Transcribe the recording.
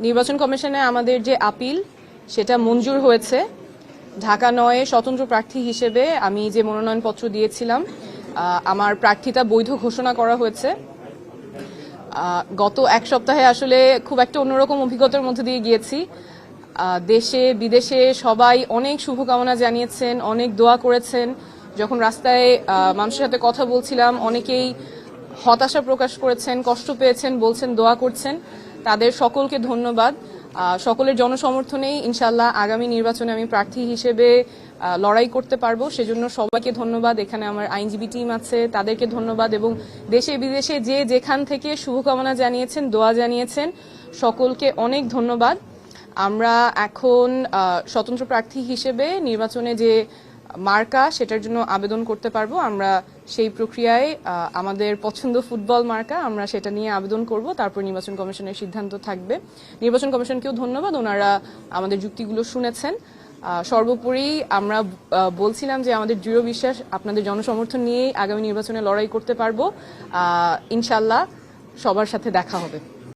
নির্বাচন কমিশনে আমাদের যে আপিল সেটা মঞ্জুর হয়েছে। ঢাকা ৯-এ স্বতন্ত্র প্রার্থী হিসেবে আমি যে মনোনয়নপত্র দিয়েছিলাম আমার প্রার্থিতা বৈধ ঘোষণা করা হয়েছে। গত এক সপ্তাহে আসলে খুব একটা অন্যরকম অভিজ্ঞতার মধ্যে দিয়ে গিয়েছি। দেশে বিদেশে সবাই অনেক শুভকামনা জানিয়েছেন, অনেক দোয়া করেছেন। যখন রাস্তায় মানুষের সাথে কথা বলছিলাম অনেকেই হতাশা প্রকাশ করেছেন, কষ্ট পেয়েছেন, বলছেন দোয়া করছেন। তাদের সকলকে ধন্যবাদ। সকলের জনসমর্থনেই ইনশাআল্লাহ আগামী নির্বাচনে আমি প্রার্থী হিসেবে লড়াই করতে পারবো। সেজন্য সবাইকে ধন্যবাদ। এখানে আমার আইনজীবী টিম আছে, তাদেরকে ধন্যবাদ। এবং দেশে বিদেশে যে যেখান থেকে শুভকামনা জানিয়েছেন, দোয়া জানিয়েছেন, সকলকে অনেক ধন্যবাদ। আমরা এখন স্বতন্ত্র প্রার্থী হিসেবে নির্বাচনে যে মার্কা সেটার জন্য আবেদন করতে পারবো। আমরা সেই প্রক্রিয়ায় আমাদের পছন্দ ফুটবল মার্কা, আমরা সেটা নিয়ে আবেদন করব। তারপর নির্বাচন কমিশনের সিদ্ধান্ত থাকবে। নির্বাচন কমিশনকেও ধন্যবাদ, ওনারা আমাদের যুক্তিগুলো শুনেছেন। সর্বোপরি আমরা বলছিলাম যে আমাদের দৃঢ় বিশ্বাস আপনাদের জনসমর্থন নিয়েই আগামী নির্বাচনে লড়াই করতে পারবো। ইনশাআল্লাহ সবার সাথে দেখা হবে।